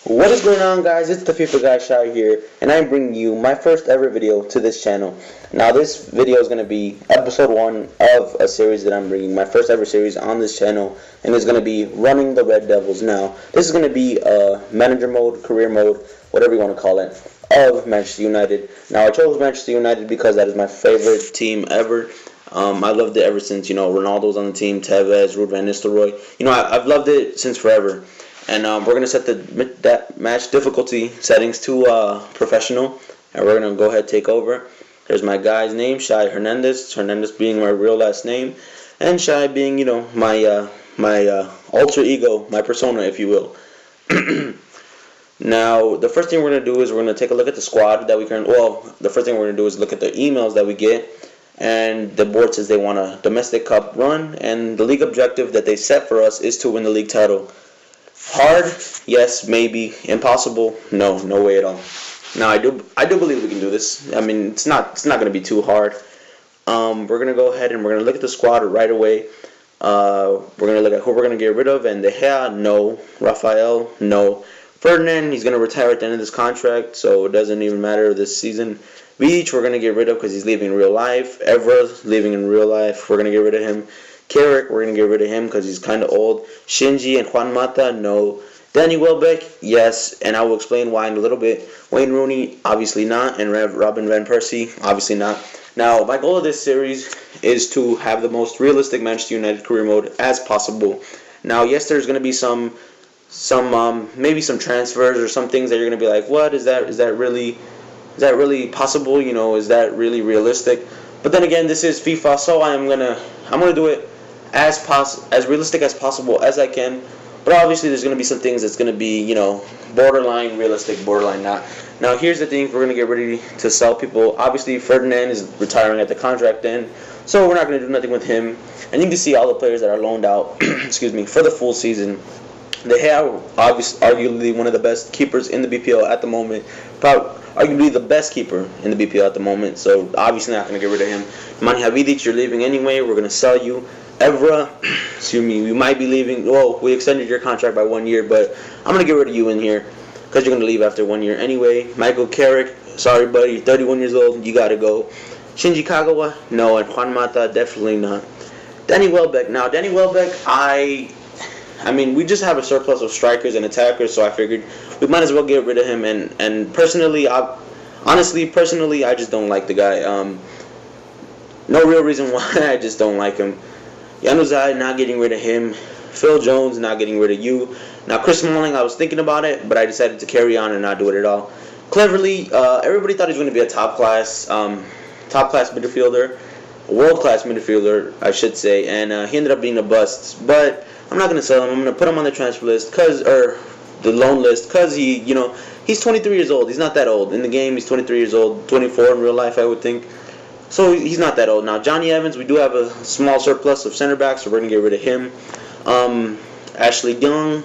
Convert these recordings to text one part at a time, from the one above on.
What is going on, guys? It's the TheFifaGuyChi here, and I'm bringing you my first ever video to this channel. Now, this video is going to be episode 1 of a series that I'm bringing, my first ever series on this channel, and it's going to be running the Red Devils. Now, this is going to be manager mode, career mode, whatever you want to call it, of Manchester United. Now, I chose Manchester United because that is my favorite team ever. I loved it ever since, Ronaldo's on the team, Tevez, Ruud van Nistelrooy. I've loved it since forever. And we're going to set that match difficulty settings to professional. And we're going to go ahead and take over. There's my guy's name, Shai Hernandez. Hernandez being my real last name. And Shai being, my alter ego, my persona, if you will. Now, the first thing we're going to do is we're going to take a look at the squad that we can... Well, the first thing we're going to do is look at the emails that we get. And the board says they want a domestic cup run. And the league objective that they set for us is to win the league title. Hard? Yes, maybe. Impossible? No, no way at all. Now, I do believe we can do this. I mean, it's not going to be too hard. We're going to go ahead and we're going to look at the squad right away. We're going to look at who we're going to get rid of. And De Gea, no. Rafael, no. Ferdinand, he's going to retire at the end of this contract, so it doesn't even matter this season. Vidic, we're going to get rid of because he's leaving in real life. Evra's leaving in real life. We're going to get rid of him. Carrick, we're going to get rid of him because he's kind of old. Shinji and Juan Mata, no. Danny Welbeck, yes, and I will explain why in a little bit. Wayne Rooney, obviously not, and Robin Van Persie, obviously not. Now, my goal of this series is to have the most realistic Manchester United career mode as possible. Now, yes, there's going to be some maybe some transfers or some things that you're going to be like, what, is that really possible? Is that really realistic? But then again, this is FIFA, so I'm gonna do it as realistic as possible as I can. But obviously, there's gonna be some things that's gonna be, borderline realistic, borderline not. Now, here's the thing: we're gonna get ready to sell people. Obviously, Ferdinand is retiring at the contract end, so we're not gonna do nothing with him. And you can see all the players that are loaned out, excuse me, for the full season. They are obviously arguably one of the best keepers in the BPL at the moment. Arguably the best keeper in the BPL at the moment. So obviously not going to get rid of him. Nemanja Vidic, you're leaving anyway. We're going to sell you. Evra, excuse me, we might be leaving. Well, we extended your contract by 1 year, but I'm going to get rid of you in here because you're going to leave after 1 year anyway. Michael Carrick, sorry buddy, you're 31 years old. You got to go. Shinji Kagawa, no. And Juan Mata, definitely not. Danny Welbeck. Now, Danny Welbeck, I mean, we just have a surplus of strikers and attackers, so I figured we might as well get rid of him. And personally, I just don't like the guy. No real reason why, I just don't like him. Januzaj, not getting rid of him. Phil Jones, not getting rid of you. Now, Chris Smalling, I was thinking about it, but I decided to carry on and not do it at all. Cleverly, everybody thought he was going to be a top-class midfielder, a world-class midfielder, I should say, and he ended up being a bust. But I'm not going to sell him. I'm going to put him on the transfer list, the loan list, because he's 23 years old. He's not that old. In the game, he's 23 years old, 24 in real life, I would think. So he's not that old. Now, Johnny Evans, we do have a small surplus of center backs, so we're going to get rid of him. Ashley Young,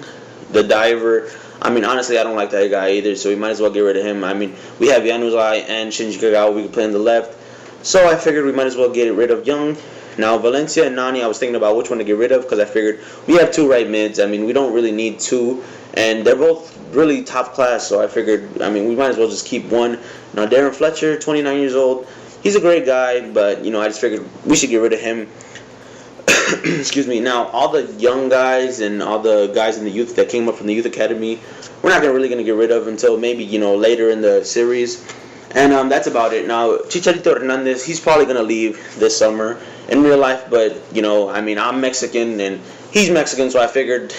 the diver. I mean, honestly, I don't like that guy either, so we might as well get rid of him. I mean, we have Januzaj and Shinji Kagawa we can play on the left. So I figured we might as well get rid of Young. Now, Valencia and Nani, I was thinking about which one to get rid of because I figured we have 2 right mids. I mean, we don't really need 2, and they're both really top class, so I figured, we might as well just keep one. Now, Darren Fletcher, 29 years old, he's a great guy, but, I just figured we should get rid of him. Excuse me. Now, all the young guys and all the guys in the youth that came up from the youth academy, we're not really going to get rid of until maybe, later in the series. And that's about it. Now, Chicharito Hernandez, he's probably going to leave this summer in real life. But, I'm Mexican and he's Mexican, so I figured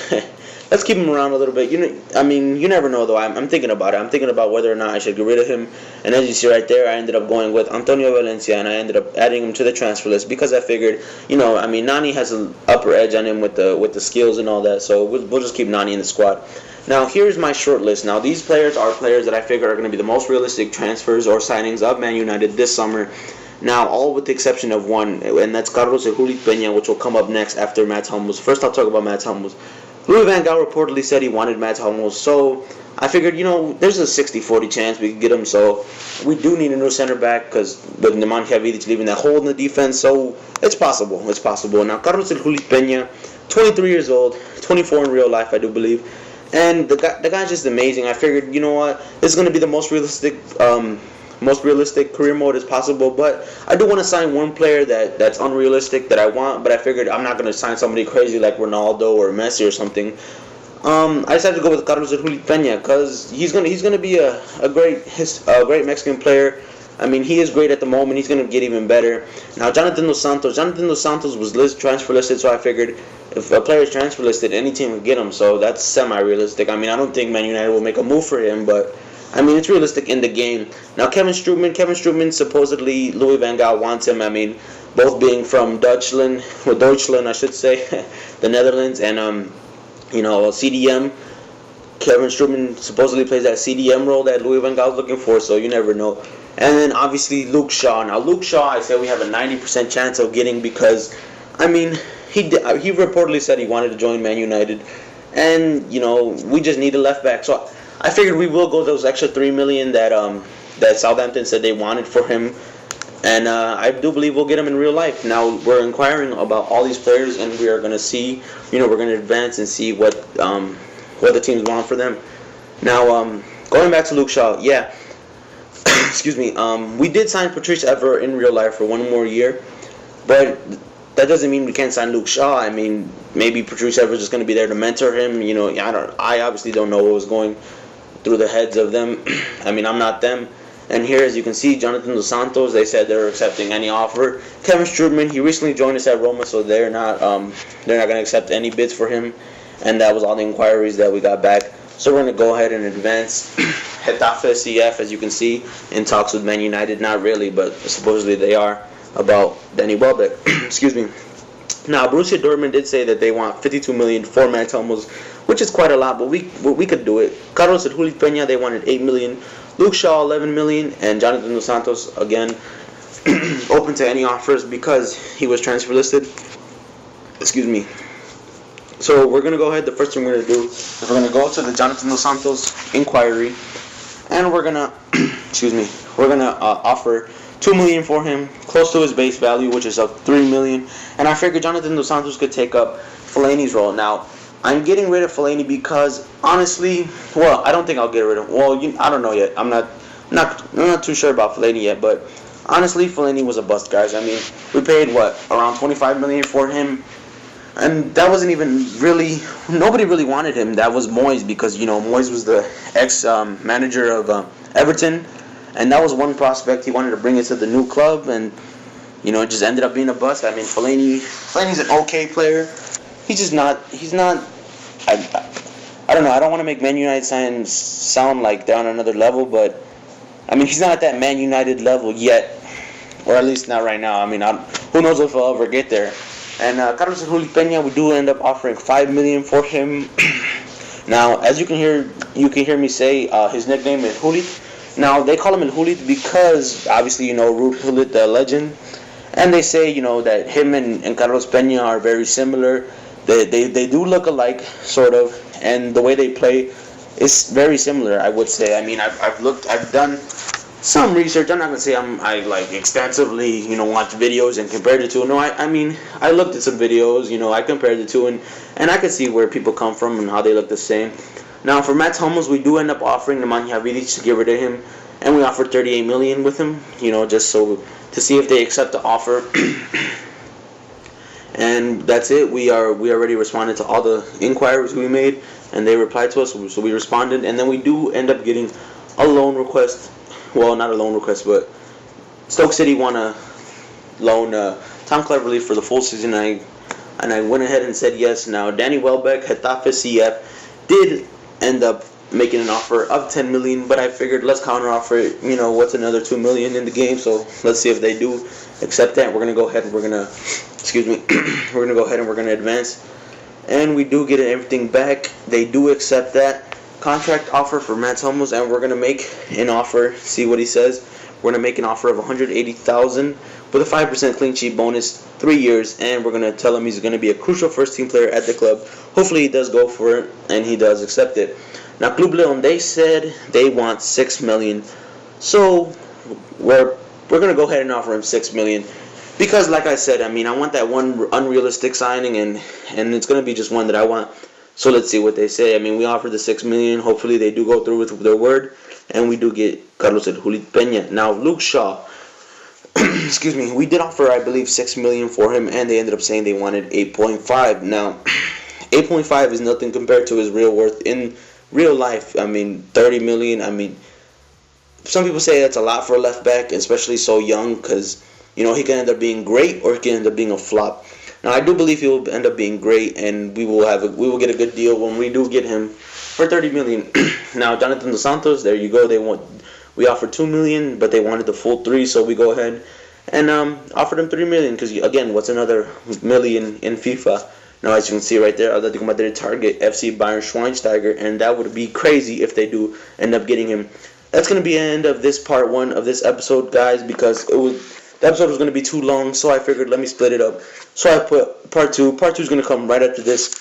let's keep him around a little bit. You never know, though. I'm thinking about it. I'm thinking about whether or not I should get rid of him. And as you see right there, I ended up going with Antonio Valencia, and I ended up adding him to the transfer list because I figured, Nani has an upper edge on him with the skills and all that. So we'll just keep Nani in the squad. Now, here's my short list. Now, these players are players that I figure are going to be the most realistic transfers or signings of Man United this summer. Now, all with the exception of one, and that's Carlos Peña, which will come up next after Matt Hummels. First, I'll talk about Matt Hummels. Louis van Gaal reportedly said he wanted Matt Hummels, so I figured, there's a 60-40 chance we could get him. So we do need a new center back because with Nemanja Vidic leaving that hole in the defense, so it's possible. It's possible. Now, Carlos Peña, 23 years old, 24 in real life, I do believe. And the guy's just amazing. I figured, you know what, this is gonna be the most realistic career mode as possible. But I do want to sign one player that's unrealistic that I want. But I figured I'm not gonna sign somebody crazy like Ronaldo or Messi or something. I decided to go with Carlos Peña because he's gonna be a great Mexican player. I mean, he is great at the moment. He's gonna get even better. Now, Jonathan Dos Santos was transfer listed, so I figured if a player is transfer listed, any team would get him. So that's semi-realistic. I mean, I don't think Man United will make a move for him, but I mean, it's realistic in the game. Now, Kevin Strootman, supposedly Louis van Gaal wants him. I mean, both being from Deutschland, I should say, the Netherlands, and CDM. Kevin Strootman supposedly plays that CDM role that Louis van Gaal is looking for, so you never know. And then obviously Luke Shaw. Now Luke Shaw, I said we have a 90% chance of getting because, I mean, he reportedly said he wanted to join Man United, and we just need a left back. So I figured we will go those extra $3 million that Southampton said they wanted for him. And I do believe we'll get him in real life. Now, we're inquiring about all these players, and we are going to see, we're going to advance and see what the teams want for them. Now, going back to Luke Shaw, yeah, excuse me, we did sign Patrice Evra in real life for one more year, but that doesn't mean we can't sign Luke Shaw. I mean, maybe Patrice Evra is just going to be there to mentor him. I obviously don't know what was going through the heads of them. I mean, I'm not them. And here, as you can see, Jonathan Dos Santos, they said they're accepting any offer. Kevin Strootman, he recently joined us at Roma, so they're not going to accept any bids for him. And that was all the inquiries that we got back. So we're going to go ahead and advance. Getafe CF, as you can see, in talks with Man United. Not really, but supposedly they are about Danny Welbeck. Excuse me. Now, Borussia Dortmund did say that they want $52 million for Mats Hummels, which is quite a lot, but we could do it. Carlos Peña, they wanted $8 million. Luke Shaw, $11 million, and Jonathan Dos Santos, again, open to any offers because he was transfer listed. Excuse me. So we're going to go ahead. The first thing we're going to do is we're going to go to the Jonathan Dos Santos inquiry, and we're going to, offer $2 million for him, close to his base value, which is up $3 million. And I figured Jonathan Dos Santos could take up Fellaini's role. Now, I'm getting rid of Fellaini because, honestly, I don't think I'll get rid of him. I don't know yet. I'm not too sure about Fellaini yet, but honestly, Fellaini was a bust, guys. I mean, we paid, around $25 million for him, and that wasn't even really, nobody really wanted him. That was Moyes because, Moyes was the ex-manager of Everton, and that was one prospect. He wanted to bring it to the new club, and, it just ended up being a bust. I mean, Fellaini's an okay player. He's not, I don't know, I don't want to make Man United sound like they're on another level, but, I mean, he's not at that Man United level yet, or at least not right now. I mean, who knows if he'll ever get there. And Carlos Peña, we do end up offering $5 million for him. Now, as you can hear me say, his nickname is Hulit. Now, they call him El Hulit because, obviously, Ruud Gullit, the legend, and they say, that him and Carlos Peña are very similar. They do look alike, sort of, and the way they play is very similar, I would say. I mean, I've done some research. I'm not gonna say I extensively, watch videos and compared the two. No, I mean, I looked at some videos, I compared the two, and I could see where people come from and how they look the same. Now, for Mats Hummels, we do end up offering Nemanja Vidic to get rid of him, and we offered $38 million with him, just so to see if they accept the offer. And that's it. We already responded to all the inquiries we made, and they replied to us, so we responded. And then we do end up getting a loan request. Well, not a loan request, but Stoke City want to loan Tom Cleverley for the full season, and I went ahead and said yes. Now, Danny Welbeck, Getafe CF, did end up making an offer of $10 million, but I figured let's counter offer it. What's another $2 million in the game? So let's see if they do accept that. We're gonna go ahead and we're gonna go ahead and we're gonna advance, and we do get everything back. They do accept that contract offer for Mats Hummels, and we're gonna make an offer. See what he says. We're gonna make an offer of $180,000 with a 5% clean sheet bonus, 3 years, and we're gonna tell him he's gonna be a crucial first team player at the club. Hopefully he does go for it, and he does accept it. Now, Club Leon, they said they want $6 million, so we're gonna go ahead and offer him $6 million because, like I said, I mean, I want that one unrealistic signing, and it's gonna be just one that I want So let's see what they say. I mean, we offered the 6 million. Hopefully they do go through with their word, and we do get Carlos El Julit Peña. Now Luke Shaw, excuse me, we did offer, I believe, 6 million for him, and they ended up saying they wanted 8.5. Now 8.5 is nothing compared to his real worth in real life. I mean, 30 million. I mean, some people say that's a lot for a left back, especially so young, because he can end up being great or he can end up being a flop. Now I do believe he will end up being great, and we will get a good deal when we do get him for 30 million. Now Jonathan Dos Santos, there you go. We offered 2 million, but they wanted the full 3, so we go ahead and offered him 3 million, because again, what's another million in FIFA? Now, as you can see right there, Atletico Madrid target FC Bayern Schweinsteiger, and that would be crazy if they do end up getting him. That's going to be the end of this part 1 of this episode, guys, because the episode was going to be too long, so I figured let me split it up. So I put part 2. Part 2 is going to come right after this.